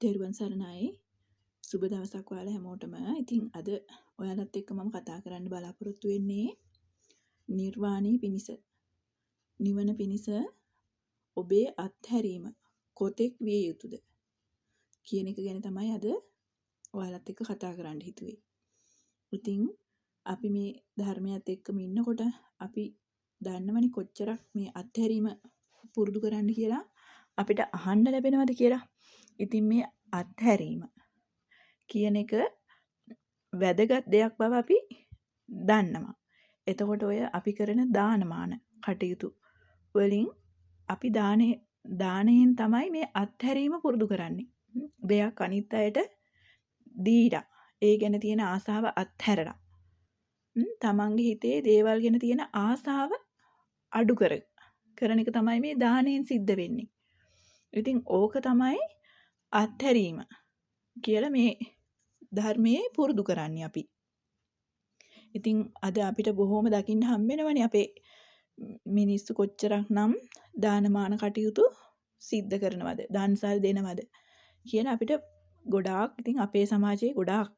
තෙරුවන් සරණයි. සුබ දවසක් ඔයාලා හැමෝටම. ඉතින් අද ඔයාලත් එක්ක මම කතා කරන්න බලාපොරොත්තු වෙන්නේ නිර්වාණය පිණිස. නිවන පිණිස ඔබේ අත්හැරීම කොතෙක් විය යුතුද කියන එක ගැන තමයි අද ඔයාලත් එක්ක කතා කරන්න හිතුවේ. ඉතින් අපි මේ ධර්මයත් එක්කම ඉන්නකොට අපි දන්නවනේ කොච්චරක් මේ අත්හැරීම පුරුදු කරන්න කියලා අපිට අහන්න ලැබෙනවද කියලා. ඉතින් මේ අත්හැරීම කියන එක වැදගත් දෙයක් බව අපි දන්නවා. එතකොට ඔය අපි කරන දානමාන කටයුතු වලින් අපි දානයෙන් තමයි මේ අත්හැරීම පුරුදු කරන්නේ. දෙයක් අනිත් අයට දීලා ඒ ගැන තියෙන ආසාව අත්හැරලා තමන්ගේ හිතේ දේවල් ගැන තියෙන ආසාව අඩු කරන එක තමයි මේ දානයෙන් සිද්ධ වෙන්නේ. ඉතින් ඕක තමයි අත්හැරීම කියලා මේ ධර්මයේ පුරුදු කරන්නේ අපි. ඉතින් අද අපිට බොහොම දකින්න හම්බෙනවනේ අපේ මිනිස්සු කොච්චරක්නම් දානමාන කටයුතු සිද්ධ කරනවද, දන්සල් දෙනවද කියලා අපිට ගොඩාක් ඉතින් අපේ සමාජයේ ගොඩාක්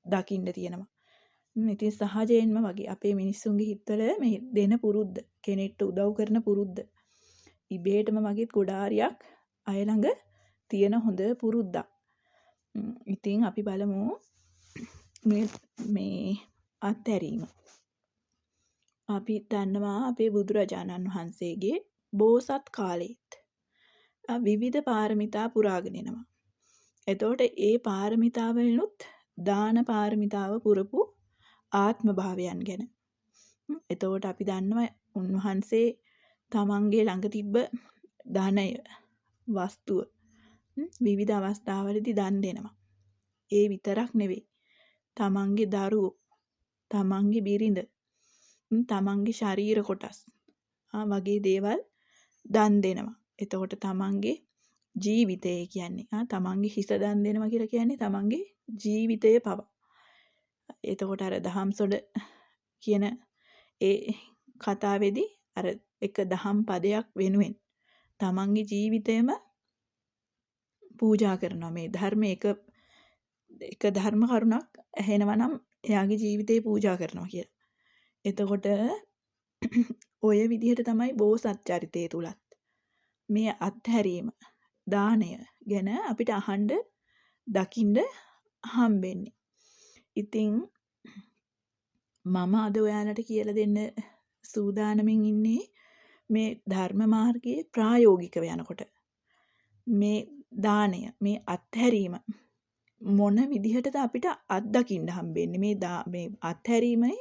දකින්න තියෙනවා. ඉතින් සහජයෙන්ම වගේ අපේ මිනිස්සුන්ගේ හිතවල මේ දෙන පුරුද්ද, කෙනෙක්ට උදව් කරන පුරුද්ද ඉබේටම වගේත් ගොඩාරියක් අය ළඟ තියෙන හොඳ පුරුද්දක්. ඉතින් අපි බලමු මේ අත්හැරීම. අපි දන්නවා අපේ බුදුරජාණන් වහන්සේගේ බෝසත් කාලෙත් විවිධ පාරමිතා පුරාගෙන එනවා. එතකොට ඒ පාරමිතාවලිනුත් දාන පාරමිතාව පුරපු ආත්ම භාවයන් ගැන. එතකොට අපි දන්නවා උන්වහන්සේ තමන්ගේ ළඟ තිබ්බ ධනය, වස්තුව විවිධ අවස්ථාවලදී දන් දෙනවා. ඒ විතරක් නෙවෙයි. තමන්ගේ දරුවෝ, තමන්ගේ බිරිඳ, තමන්ගේ ශරීර කොටස් වගේ දේවල් දන් දෙනවා. එතකොට තමන්ගේ ජීවිතය කියන්නේ තමන්ගේ හිස දන් දෙනවා කියලා කියන්නේ තමන්ගේ ජීවිතය පවා. එතකොට අර දහම්සොඬ කියන ඒ කතාවේදී අර එක දහම් පදයක් වෙනුවෙන් තමන්ගේ ජීවිතයම පූජා කරනවා. මේ ධර්ම එක ධර්ම කරුණක් ඇහෙනවා නම් එයාගේ ජීවිතේ පූජා කරනවා කියලා. එතකොට ඔය විදිහට තමයි බෝසත් චරිතය තුලත් මේ අත්හැරීම, දානය ගැන අපිට අහන්න දකින්න හම්බෙන්නේ. ඉතින් මම අද ඔයාලට කියලා දෙන්න සූදානමින් ඉන්නේ මේ ධර්ම මාර්ගයේ ප්‍රායෝගිකව යනකොට මේ දානය, මේ අත්හැරීම මොන විදිහටද අපිට අත්දකින්න හම්බෙන්නේ මේ අත්හැරීමේ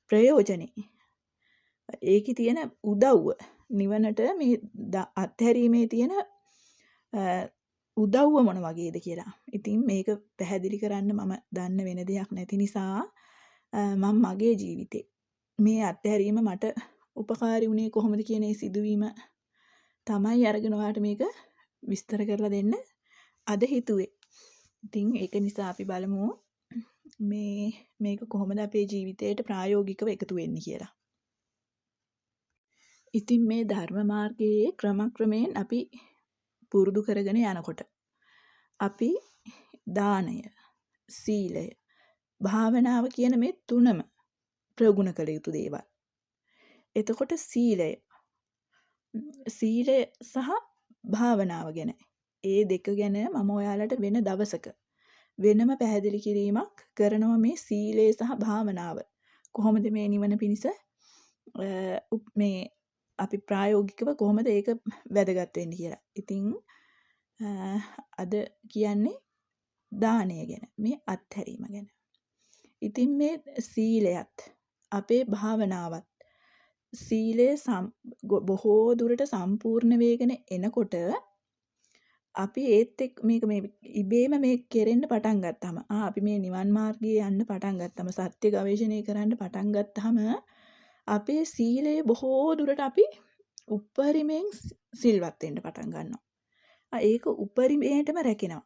ප්‍රයෝජනේ. ඒකේ තියෙන උදව්ව නිවනට මේ අත්හැරීමේ තියෙන උදව්ව මොන වගේද කියලා. ඉතින් මේක පැහැදිලි කරන්න මම දන්න වෙන දෙයක් නැති නිසා මම මගේ ජීවිතේ මේ අත්හැරීම මට උපකාරී වුණේ කොහොමද කියන ඒ සිදුවීම තමයි අරගෙන ඔයාලට මේක විස්තර කරලා දෙන්න අද හිතුවේ. ඉතින් ඒක නිසා අපි බලමු මේක කොහොමද අපේ ජීවිතයට ප්‍රායෝගිකව එකතු වෙන්නේ කියලා. ඉතින් මේ ධර්ම මාර්ගයේ ක්‍රමක්‍රමයෙන් අපි පුරුදු කරගෙන යනකොට අපි දානය, සීලය, භාවනාව කියන මේ තුනම ප්‍රගුණ කළ යුතු දේවල්. එතකොට සීලය සහ භාවනාව ගැන ඒ දෙක ගැන මම ඔයාලට වෙන දවසක වෙනම පැහැදිලි කිරීමක් කරනවා. මේ සීලය සහ භාවනාව කොහොමද මේ නිවන පිණිස මේ අපි ප්‍රායෝගිකව කොහොමද ඒක වැදගත් වෙන්නේ කියලා. ඉතින් අද කියන්නේ දානය ගැන, මේ අත්හැරීම ගැන. ඉතින් මේ සීලයත් අපේ භාවනාවත් සීලය බොහෝ දුරට සම්පූර්ණ වේගෙන එනකොට අපි ඒත් එක්ක මේක මේ ඉබේම මේ කෙරෙන්න පටන් ගත්තාම අපි මේ නිවන් මාර්ගයේ යන්න පටන් ගත්තාම සත්‍ය ගවේෂණය කරන්න පටන් ගත්තාම අපේ සීලය බොහෝ දුරට අපි උපරිමයෙන් සිල්වත් වෙන්න පටන් ගන්නවා. ඒක උපරිමයටම රැකෙනවා.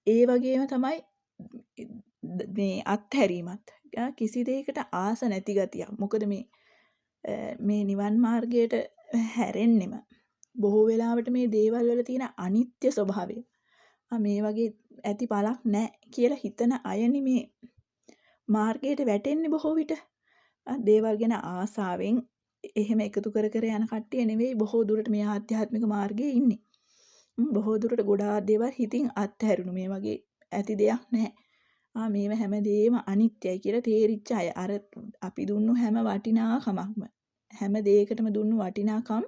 ඒ වගේම තමයි මේ අත්හැරීමත් කිසි දෙයකට ආස නැති ගතියක්. මොකද මේ නිවන් මාර්ගයට හැරෙන්නෙම බොහෝ වෙලාවට මේ දේවල් වල තියෙන අනිත්‍ය ස්වභාවය මේ වගේ ඇති පළක් නැහැ කියලා හිතන අයනි මේ මාර්ගයට වැටෙන්නේ බොහෝ විට. දේවල් ගැන ආසාවෙන් එහෙම එකතු කර කර යන කට්ටිය නෙවෙයි බොහෝ දුරට මේ ආධ්‍යාත්මික මාර්ගයේ ඉන්නේ. බොහෝ දුරට ගොඩාක් දේවල් හිතින් අත්හැරුණු මේ වගේ ඇති දෙයක් නැහැ. මේව හැමදේම අනිත්‍යයි කියලා තේරිච්ච අය. අර අපි දුන්නු හැම වටිනාකමක්ම හැම දෙයකටම දුන්නු වටිනාකම්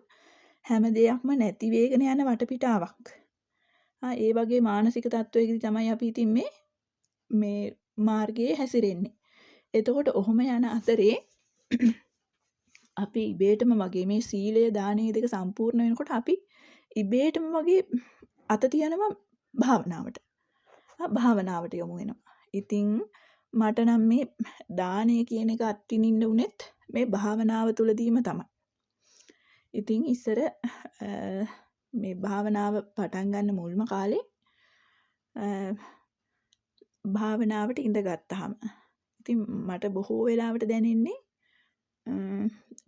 හැම දෙයක්ම නැති වේගන යන වටපිටාවක්. ඒ වගේ මානසික තත්වයකදී තමයි අපි ඉතින් මේ මාර්ගයේ හැසිරෙන්නේ. එතකොට ඔහොම යන අතරේ අපි ඉබේටම වගේ මේ සීලය දානය දෙක සම්පූර්ණ වෙනකොට අපි ඉබේටම වගේ අත තියනවා භාවනාවට. භාවනාවට යොමු වෙනවා. ඉතින් මට නම් මේ දානය කියන එක අත්විඳින්න උනේත් මේ භාවනාව තුලදීම තමයි. ඉතින් ඉස්සර මේ භාවනාව පටන් ගන්න මුල්ම කාලේ භාවනාවට ඉඳගත්තාම ඉතින් මට බොහෝ වෙලාවට දැනෙන්නේ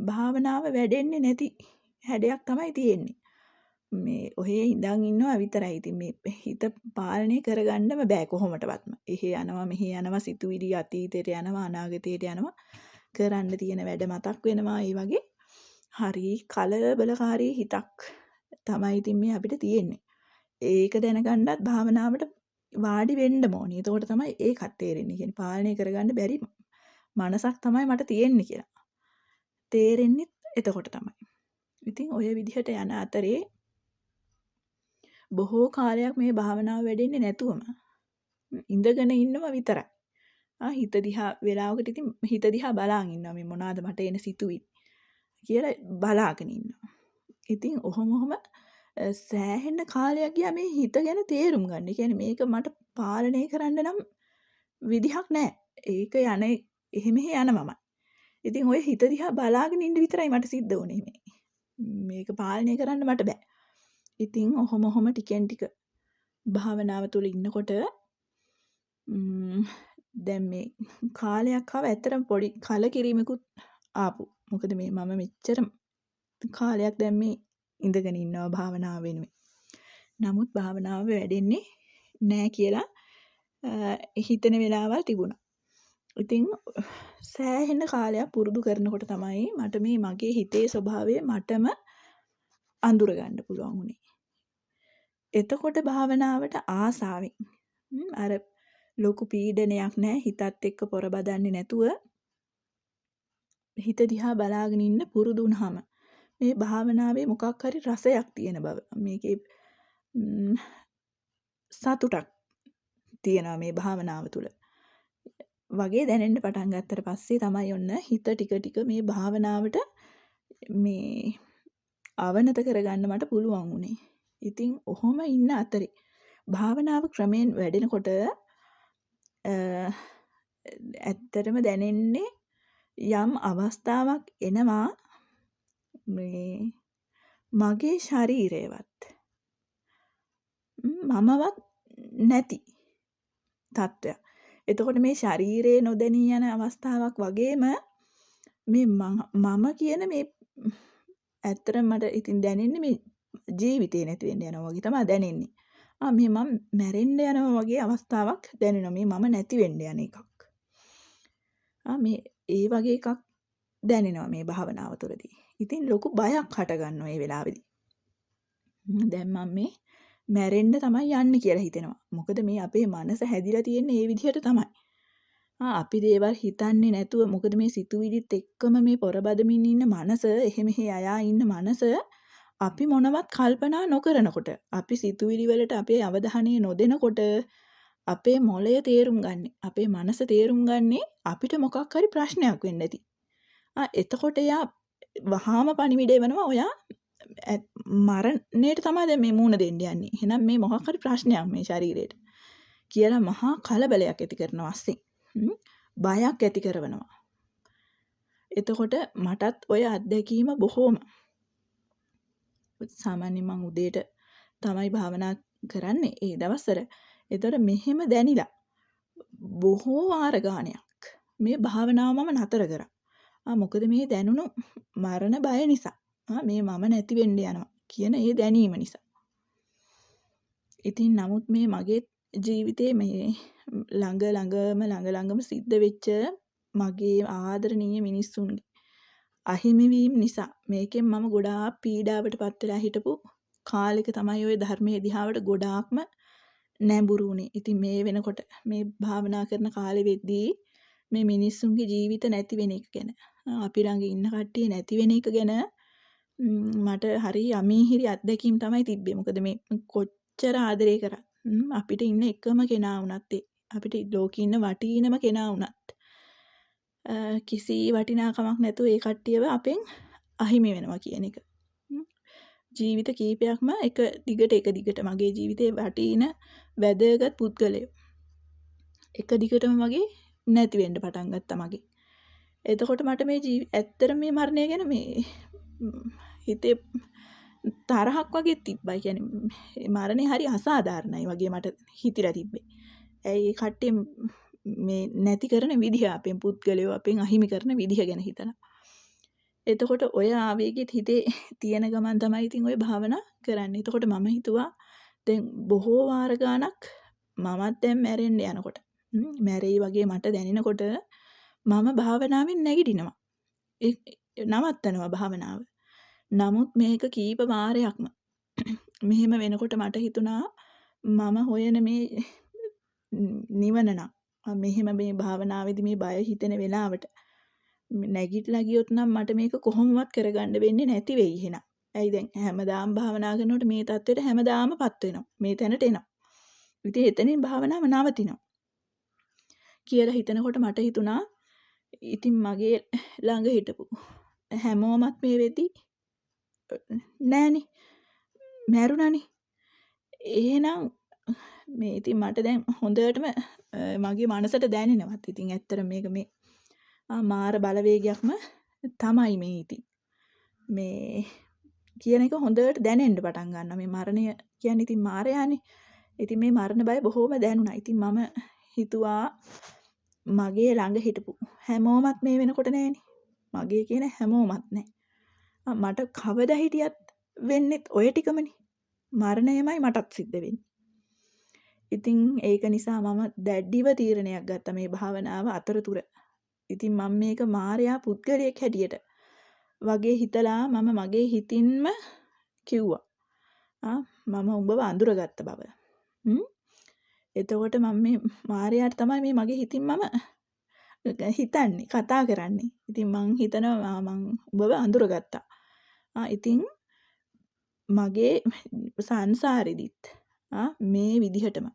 භාවනාව වැඩෙන්නේ නැති හැඩයක් තමයි තියෙන්නේ. මේ ඔහේ ඉඳන් ඉන්නවා විතරයි. ඉතින් මේ හිත පාලනය කරගන්නම බෑ කොහොමටවත්ම. එහෙ යනවා මෙහෙ යනවා සිතුවිලි අතීතයට යනවා අනාගතයට යනවා. කරන්න තියෙන වැඩ මතක් වෙනවා. ඒ වගේ හරි කලබලකාරී හිතක් තමයි ඉතින් මේ අපිට තියෙන්නේ. ඒක දැනගන්නත් භාවනාවට වාඩි වෙන්න ඕනේ. එතකොට තමයි ඒකත් තේරෙන්නේ. කියන්නේ පාලනය කරගන්න බැරි මනසක් තමයි මට තියෙන්නේ කියලා. තේරෙන්නේ එතකොට තමයි. ඉතින් ඔය විදිහට යන අතරේ බොහෝ කාලයක් මේ භාවනාව වැඩෙන්නේ නැතුවම ඉඳගෙන ඉන්නව විතරයි. හිත දිහා වෙලාවකට ඉතින් හිත දිහා බලාගෙන ඉන්නවා මේ මොනවාද මට එන සිතුවිලි කියලා බලාගෙන ඉන්නවා. ඉතින් ඔහොම සෑහෙන කාලයක් ගියා මේ හිත ගැන තේරුම් ගන්න. ඒ කියන්නේ මේක මට පාලනය කරන්න නම් විදිහක් නැහැ. ඒක එහෙම යනවමයි. ඉතින් ඔය හිත දිහා බලාගෙන ඉන්න විතරයි මට සිද්ධ වුනේ මේ. මේක පාලනය කරන්න මට බෑ. ඉතින් ඔහොම ටිකෙන් ටික භාවනාව තුළ ඉන්නකොට දැන් මේ කාලයක් ආව ඇත්තටම පොඩි කලකිරීමකුත් ආපු. මොකද මේ මම මෙච්චර කාලයක් දැන් මේ ඉඳගෙන ඉන්නවා භාවනාව වෙනුවෙන්. නමුත් භාවනාව වැඩෙන්නේ නැහැ කියලා හිතෙන වෙලාවල් තිබුණා. ඉතින් සෑහෙන කාලයක් පුරුදු කරනකොට තමයි මට මේ මගේ හිතේ ස්වභාවය මටම අඳුර ගන්න පුළුවන් වුණේ. එතකොට භාවනාවට ආසාවෙන් අර ලොකු පීඩනයක් නැහැ හිතත් එක්ක පොර බදන්නේ නැතුව හිත දිහා බලාගෙන ඉන්න පුරුදු වුණාම මේ භාවනාවේ මොකක් හරි රසයක් තියෙන බව මේකේ සතුටක් තියෙනවා මේ භාවනාව තුළ වගේ දැනෙන්න පටන් ගත්තට පස්සේ තමයි ඔන්න හිත ටික ටික මේ භාවනාවට මේ අවනත කරගන්න මට පුළුවන් වුණේ. ඉතින් ඔහොම ඉන්න අතරේ භාවනාව ක්‍රමයෙන් වැඩෙනකොට ඇත්තටම දැනෙන්නේ යම් අවස්ථාවක් එනවා මේ මගේ ශරීරයවත් මමවත් නැති තත්ත්වයක්. එතකොට මේ ශරීරේ නොදැනී යන අවස්ථාවක් වගේම මේ මම කියන මේ ඇත්තටම මට ඉතින් දැනෙන්නේ මේ ජීවිතේ නැති වෙන්න යනවා වගේ තමයි දැනෙන්නේ. මේ මම මැරෙන්න යනවා වගේ අවස්ථාවක් දැනෙනවා. මේ මම නැති වෙන්න යන එකක්. මේ ඒ වගේ එකක් දැනෙනවා මේ භාවනාව තුළදී. ඉතින් ලොකු බයක් හට ගන්නවා මේ වෙලාවේදී. දැන් මම මේ මැරෙන්න තමයි යන්නේ කියලා හිතෙනවා. මොකද මේ අපේ මනස හැදිලා තියෙන්නේ මේ විදිහට තමයි. අපි දේවල් හිතන්නේ නැතුව මොකද මේ සිතුවිලිත් එක්කම මේ පොරබදමින් ඉන්න මනස එහෙම අයා ඉන්න මනස අපි මොනවත් කල්පනා නොකරනකොට අපි සිතුවිලි වලට අපේ අවධානය නොදෙනකොට අපේ මොළය තේරුම් ගන්න. අපේ මනස තේරුම් ගන්නේ අපිට මොකක් හරි ප්‍රශ්නයක් වෙන්න ඇති. එතකොට එයා වහාම පණිවිඩය වෙනවා ඔයා මරණයට තමයි දැන් මේ මූණ දෙන්න යන්නේ. එහෙනම් මේ මොකක් හරි ප්‍රශ්නයක් මේ ශරීරයට කියලා මහා කලබලයක් ඇති කරනවා අස්සේ. බයක් ඇති කරනවා. එතකොට මටත් ඔය අත්දැකීම බොහෝම සාමාන්‍යයෙන් මම උදේට තමයි භාවනා කරන්නේ ඒ දවස්වල. එතකොට මෙහෙම දැනිලා බොහෝ වාර ගානක් මේ භාවනාව මම නතර කරා. මොකද මේ දැනුණු මරණ බය නිසා. මේ මම නැති වෙන්න යනවා කියන ඒ දැනීම නිසා. ඉතින් නමුත් මේ මගේ ජීවිතේ මේ ළඟ ළඟම සිද්ධ වෙච්ච මගේ ආදරණීය මිනිස්සුන්ගේ අහිමි වීම නිසා මේකෙන් මම ගොඩාක් පීඩාවට පත් වෙලා හිටපු කාලෙක තමයි ওই ධර්මයේ දිහාවට ගොඩාක්ම නැඹුරු වුණේ. ඉතින් මේ වෙනකොට මේ භාවනා කරන කාලෙ වෙද්දී මේ මිනිස්සුන්ගේ ජීවිත නැති වෙන එක ගැන අපි ළඟ ඉන්න කට්ටිය නැති වෙන එක ගැන මට හරි අමීහිරි අත්දැකීම් තමයි තිබ්බේ. මොකද මේ කොච්චර ආදරේ කරත් අපිට ඉන්න එකම කෙනා වුණත් අපිට ලෝකේ ඉන්න වටිනම කෙනා වුණත් කිසි වටිනාකමක් නැතුව ඒ කට්ටියව අපෙන් අහිමි වෙනවා කියන එක. ජීවිත කීපයක්ම එක දිගට මගේ ජීවිතේ වටින වැදගත් පුද්ගලයෝ එක දිගටම මගේ නැති වෙන්න පටන් ගත්තා මගේ. එතකොට මට මේ ඇත්තටම මේ මරණය ගැන මේ හිතේ තරහක් වගේ තිබ්බා. කියන්නේ මරණය හරි අසාධාරණයි වගේ මට හිතිලා තිබ්බේ. ඒ කට්ටිය මේ නැති කරන විදිහ අපෙන් පුද්ගලයෝ අපෙන් අහිමි කරන විදිහ ගැන හිතලා. එතකොට ඔය ආවේගෙත් හිතේ තියෙන ගමන් තමයි ඉතින් ඔය භාවනා කරන්නේ. එතකොට මම හිතුවා දැන් බොහෝ වාර ගාණක් මමත් දැන් මැරෙන්න යනකොට මැරෙයි වගේ මට දැනෙනකොට මම භාවනාවෙන් නැගිටිනවා. නවත්තනවා භාවනාව. නමුත් මේක කීප වාරයක්ම මෙහෙම වෙනකොට මට හිතුණා මම හොයන මේ නිවන නම් මෙහෙම මේ භාවනාවේදී මේ බය හිතෙන වෙලාවට නැගිටලා ගියොත් නම් මට මේක කොහොමවත් කරගන්න වෙන්නේ නැති වෙයි එහෙනම්. ඇයි දැන් හැමදාම භාවනා කරනකොට මේ தത്വෙට හැමදාමපත් වෙනවා. මේ තැනට එනවා. ඉතින් එතනින් භාවනාව නවතිනවා. කියලා හිතනකොට මට හිතුණා ඉතින් මගේ ළඟ හිටපු හැමෝමත් මේ වෙද්දි නෑනේ. මැරුණානේ. එහෙනම් මේ ඉතින් මට දැන් හොඳටම මගේ මනසට දැනෙනවත්. ඉතින් ඇත්තට මේක මේ මාර බලවේගයක්ම තමයි මේ ඉතින්. මේ කියන එක හොඳට දැනෙන්න පටන් ගන්නවා. මේ මරණය කියන්නේ ඉතින් මාරයානේ. ඉතින් මේ මරණ බය බොහොම දැනුණා. ඉතින් මම හිතුවා මගේ ළඟ හිටපු හැමෝමත් මේ වෙනකොට නෑනේ. මගේ කියන හැමෝමත් නෑ. මට කවදා හිටියත් වෙන්නේත් ඔය ටිකමනේ. මරණයමයි මටත් සිද්ධ වෙන්නේ. ඉතින් ඒක නිසා මම දැඩිව තීරණයක් ගත්තා මේ භාවනාව අතරතුර. ඉතින් මම මේක මායя පුද්ගලයෙක් හැටියට වගේ හිතලා මම මගේ හිතින්ම කිව්වා. මම උඹව අඳුරගත්ත බව. එතකොට මම මේ මායයට තමයි මේ මගේ හිතින් මම හිතන්නේ කතා කරන්නේ. ඉතින් මං හිතනවා මං උඹව අඳුරගත්තා. ඉතින් මගේ සංසාරෙදිත් මේ විදිහටම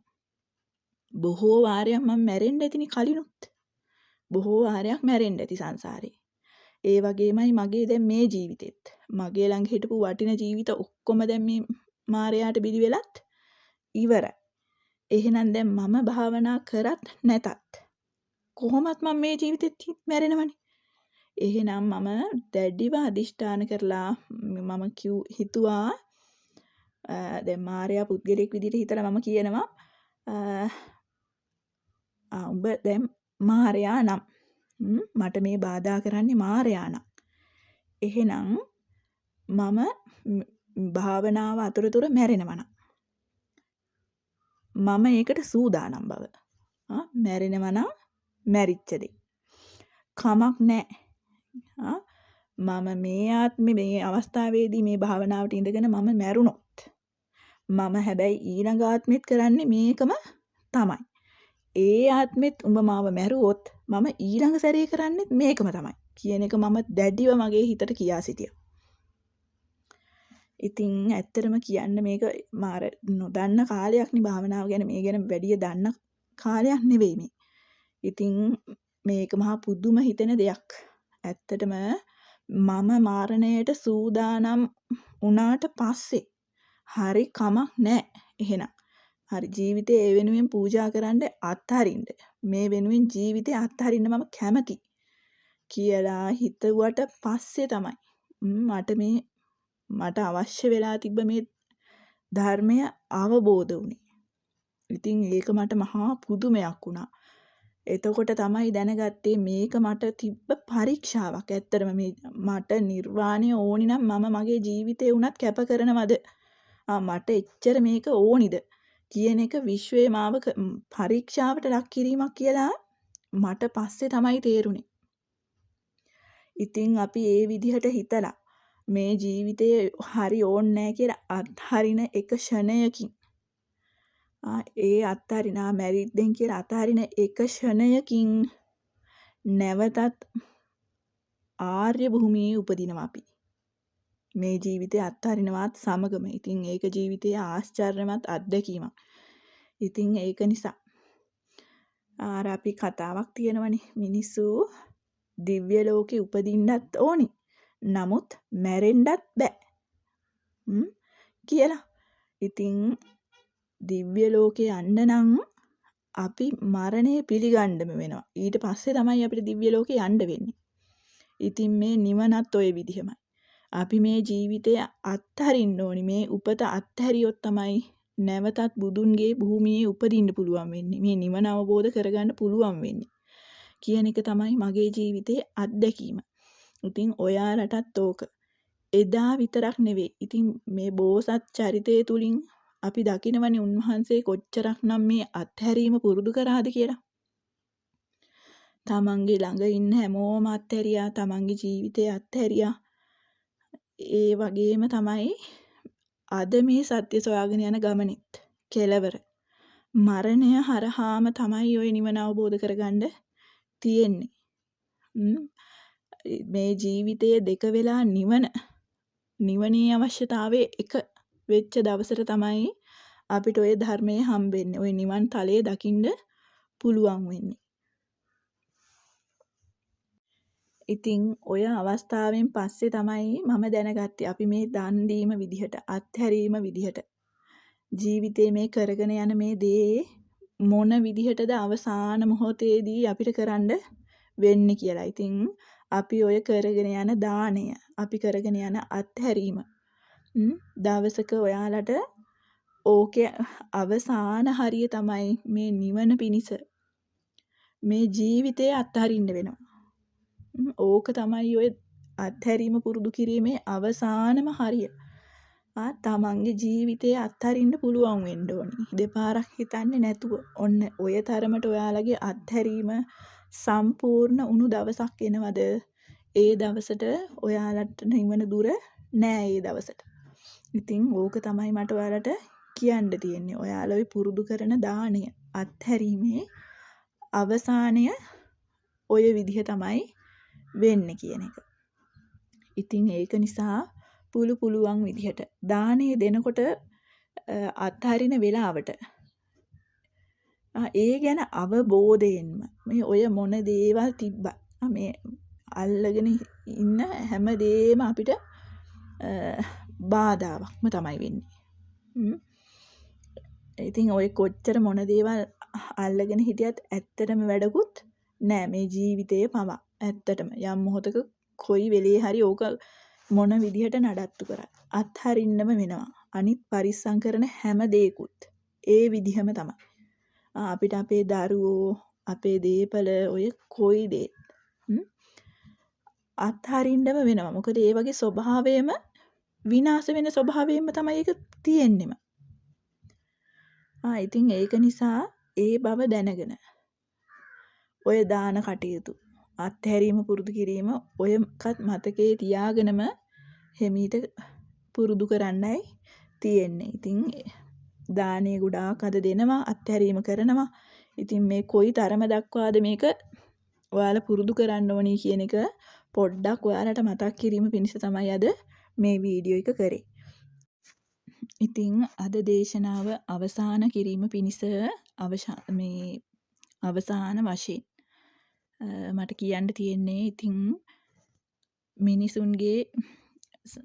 බොහෝ වාරයක් මම මැරෙන්න ඇතිනේ කලිනුත්. බොහෝ වාරයක් මැරෙන්න ඇති සංසාරේ. ඒ වගේමයි මගේ දැන් මේ ජීවිතෙත්. මගේ ළඟ හිටපු වටින ජීවිත ඔක්කොම දැන් මේ මායයට බිලි වෙලත් ඉවරයි. එහෙනම් දැන් මම භාවනා කරත් නැතත් කොහොමත් මම මේ ජීවිතෙත් මැරෙනවනේ. එහෙනම් මම දැඩිව අදිෂ්ඨාන කරලා මම හිතුවා දැන් මායя පුද්ගලෙක් විදිහට හිතලා මම කියනවා උඹ දැන් මායя නම් මට මේ බාධා කරන්නේ මායя නම් එහෙනම් මම භාවනාව අතරතුර මැරෙනවා නම් මම ඒකට සූදානම් බව මැරෙනවා නම් මැරිච්ච දෙයි කමක් නැහැ මම මේ ආත්මේ මේ අවස්ථාවේදී මේ භාවනාවට ඉඳගෙන මම මැරුණොත් මම හැබැයි ඊළඟ ආත්මෙත් කරන්නේ මේකම තමයි. ඒ ආත්මෙත් උඹ මාව මැරුවොත් මම ඊළඟ සැරේ කරන්නේත් මේකම තමයි කියන එක මම දැඩිව මගේ හිතට කියා සිටියා. ඉතින් ඇත්තටම කියන්න මේක මාර නොදන්න කාලයක් නේ භාවනාව ගැන මේ ගැන වැඩි දන්න කාලයක් නෙවෙයි මේ. ඉතින් මේක මහා පුදුම හිතෙන දෙයක්. ඇත්තටම මම මරණයට සූදානම් වුණාට පස්සේ හරි කමක් නැහැ. එහෙනම් හරි ජීවිතේ ඒ වෙනුවෙන් පූජා කරන්න අත්හරින්න. මේ වෙනුවෙන් ජීවිතේ අත්හරින්න මම කැමති කියලා හිතුවට පස්සේ තමයි මට අවශ්‍ය වෙලා තිබ්බ මේ ධර්මය අවබෝධ වුණේ. ඉතින් ඒක මට මහා පුදුමයක් වුණා. එතකොට තමයි දැනගත්තේ මේක මට තිබ්බ පරීක්ෂාවක්. ඇත්තටම මේ මට නිර්වාණය ඕනි නම් මම මගේ ජීවිතේ උනත් කැප කරනවද? මට එච්චර මේක ඕනිද කියන එක විශ්වයේ මාව පරීක්ෂාවට ලක් කිරීමක් කියලා මට පස්සේ තමයි තේරුනේ. ඉතින් අපි ඒ විදිහට හිතලා මේ ජීවිතේ හරි ඕනේ නැහැ කියලා අත්හරින එක ෂණයකින් ඒ අත්හරිනා මැරිද්දෙන් කියලා අත්හරින එක ෂණයකින් නැවතත් ආර්ය භූමියේ උපදිනවා අපි. මේ ජීවිතේ අත්හරිනවත් සමගම. ඉතින් ඒක ජීවිතයේ ආශ්චර්යමත් අත්දැකීමක්. ඉතින් ඒක නිසා ආර අපි කතාවක් තියෙනවනේ මිනිස්සු දිව්‍ය ලෝකේ උපදින්නත් ඕනි. නමුත් මැරෙන්නත් බෑ. කියලා. ඉතින් දිව්‍ය ලෝකේ යන්න නම් අපි මරණය පිළිගන්නම වෙනවා. ඊට පස්සේ තමයි අපිට දිව්‍ය ලෝකේ යන්න වෙන්නේ. ඉතින් මේ නිවනත් ඔය විදිහමයි. අපි මේ ජීවිතය අත්හරින්න ඕනි. මේ උපත අත්හැරියොත් තමයි නැවතත් බුදුන්ගේ භූමියේ උපදින්න පුළුවන් වෙන්නේ. මේ නිවන අවබෝධ කරගන්න පුළුවන් වෙන්නේ. කියන එක තමයි මගේ ජීවිතයේ අත්දැකීම. ඉතින් ඔයාලටත් ඕක එදා විතරක් නෙවෙයි. ඉතින් මේ බෝසත් චරිතය තුලින් අපි දකිනවනේ උන්වහන්සේ කොච්චරක්නම් මේ අත්හැරීම පුරුදු කරාද කියලා. තමන්ගේ ළඟ ඉන්න හැමෝම අත්හැරියා, තමන්ගේ ජීවිතය අත්හැරියා. ඒ වගේම තමයි අද මේ සත්‍ය සොයාගෙන යන ගමනෙත් කෙලවර මරණය හරහාම තමයි ওই නිවන අවබෝධ කරගන්න තියෙන්නේ. මේ ජීවිතයේ දෙක වෙලා නිවනේ අවශ්‍යතාවයේ එක වෙච්ච දවසට තමයි අපිට ওই ධර්මයේ හම්බෙන්නේ. ওই නිවන් තලයේ දකින්න පුළුවන් වෙන්නේ. ඉතින් ඔය අවස්ථාවෙන් පස්සේ තමයි මම දැනගත්තේ අපි මේ දන් දීම විදිහට අත්හැරීම විදිහට ජීවිතේ මේ කරගෙන යන මේ දේ මොන විදිහටද අවසාන මොහොතේදී අපිට කරන්න වෙන්නේ කියලා. ඉතින් අපි ඔය කරගෙන යන දාණය, අපි කරගෙන යන අත්හැරීම දවසක ඔයාලට ඕකේ අවසාන හරිය තමයි මේ නිවන පිණිස මේ ජීවිතය අත්හරින්න වෙනවා. ඕක තමයි ඔය අත්හැරීම පුරුදු කිරීමේ අවසානම හරිය. තමන්ගේ ජීවිතය අත්හරින්න පුළුවන් වෙන්න ඕනි. දෙපාරක් හිතන්නේ නැතුව. ඔන්න ඔය තරමට ඔයාලගේ අත්හැරීම සම්පූර්ණ වුණු දවසක් එනවද? ඒ දවසට ඔයාලට නිවන දුර නෑ ඒ දවසට. ඉතින් ඕක තමයි මට ඔයාලට කියන්න තියෙන්නේ. ඔයාලා ඔය පුරුදු කරන දාණය අත්හැරීමේ අවසානය ඔය විදිහ තමයි වෙන්නේ කියන එක. ඉතින් ඒක නිසා පුළුවන් විදිහට දාණය දෙනකොට අත්හරින වෙලාවට ඒ ගැන අවබෝධයෙන්ම මේ ඔය මොන දේවල් තිබ්බත් මේ අල්ලගෙන ඉන්න හැම දෙයක්ම අපිට බාධාවක්ම තමයි වෙන්නේ. ඉතින් ඔය කොච්චර මොන දේවල් අල්ලගෙන හිටියත් ඇත්තටම වැඩකුත් නෑ මේ ජීවිතයේ පවා. ඇත්තටම යම් මොහොතක කොයි වෙලේ හරි ඕක මොන විදිහට නඩත්තු කරත් අත්හරින්නම වෙනවා. අනිත් පරිස්සම් කරන හැම දෙයකුත් ඒ විදිහම තමයි. අපිට අපේ දරුවෝ, අපේ දේපල ඔය කොයි දේ අත්හරින්නම වෙනවා. මොකද ඒ වගේ ස්වභාවයෙන්ම විනාශ වෙන ස්වභාවයෙන්ම තමයි ඒක තියෙන්නෙම. ඉතින් ඒක නිසා ඒ බව දැනගෙන ඔය දාන කටයුතු අත්හැරීම පුරුදු කිරීම ඔයකත් මතකයේ තියාගෙනම හිමීට පුරුදු කරන්නයි තියෙන්නේ. ඉතින් දානේ ගොඩාක් අද දෙනවා, අත්හැරීම කරනවා. ඉතින් මේ කොයි තරම දක්වාද මේක ඔයාලා පුරුදු කරන්න ඕනි කියන එක පොඩ්ඩක් ඔයාලට මතක් කිරීම පිණිස තමයි අද මේ වීඩියෝ එක කරේ. ඉතින් අද දේශනාව අවසන් කිරීම පිණිස අවසාන වශයෙන් මට කියන්න තියෙන්නේ ඉතින් මිනිසුන්ගේ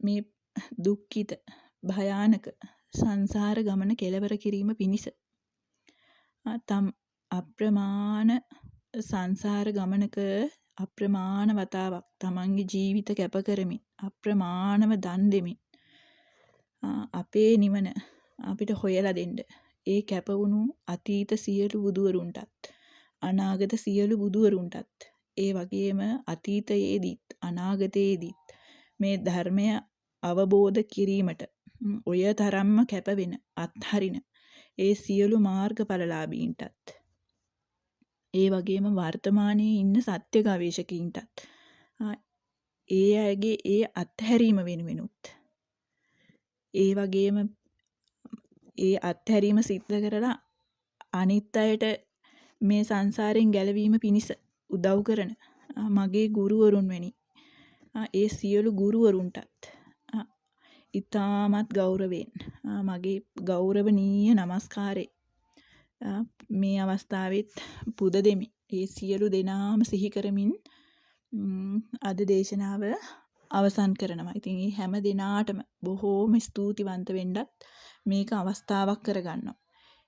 මේ දුක්ඛිත භයානක සංසාර ගමන කෙලවර කිරීම පිණිස අප්‍රමාණ සංසාර ගමනක අප්‍රමාණ වතාවක් තමන්ගේ ජීවිත කැප කරමින් අප්‍රමාණව දන් දෙමින් අපේ නිවන අපිට හොයලා දෙන්න ඒ කැප වුණු අතීත සියලු බුදුවරුන්ටත් අනාගත සියලු බුදුවරුන්ටත් ඒ වගේම අතීතයේදීත් අනාගතයේදීත් මේ ධර්මය අවබෝධ කිරීමට ඔය තරම්ම කැපවෙන අත්හරින ඒ සියලු මාර්ගඵලලාභීන්ටත් ඒ වගේම වර්තමානයේ ඉන්න සත්‍ය ගවේෂකයින්ටත් ඒ අයගේ ඒ අත්හැරීම වෙනුවෙනුත් ඒ වගේම ඒ අත්හැරීම සිද්ධ කරලා අනිත් අයට මේ සංසාරයෙන් ගැලවීම පිණිස උදව් කරන මගේ ගුරුවරුන් වැනි ඒ සියලු ගුරුවරුන්ටත් ඉතාමත් ගෞරවයෙන් මගේ ගෞරවනීය නමස්කාරය මේ අවස්ථාවෙත් පුද දෙමි. ඒ සියලු දෙනාම සිහි කරමින් අද දේශනාව අවසන් කරනවා. ඉතින් මේ හැම දිනාටම බොහෝම ස්තුතිවන්ත වෙන්නත් මේක අවස්ථාවක් කරගන්නවා.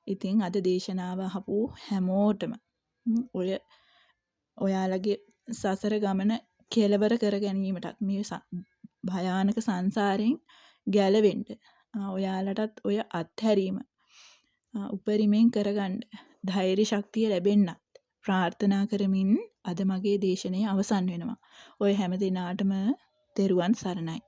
ඉතින් අද දේශනාව අහපු හැමෝටම ඔයාලගේ සසර ගමන කෙලවර කර ගැනීමටත් මේ භයානක සංසාරයෙන් ගැලවෙන්න ඔයාලටත් ඔය අත්හැරීම උපරිමයෙන් කරගන්න ධෛර්ය ශක්තිය ලැබෙන්නත් ප්‍රාර්ථනා කරමින් අද මගේ දේශනය අවසන් වෙනවා. ඔය හැම දිනාටම තෙරුවන් සරණයි.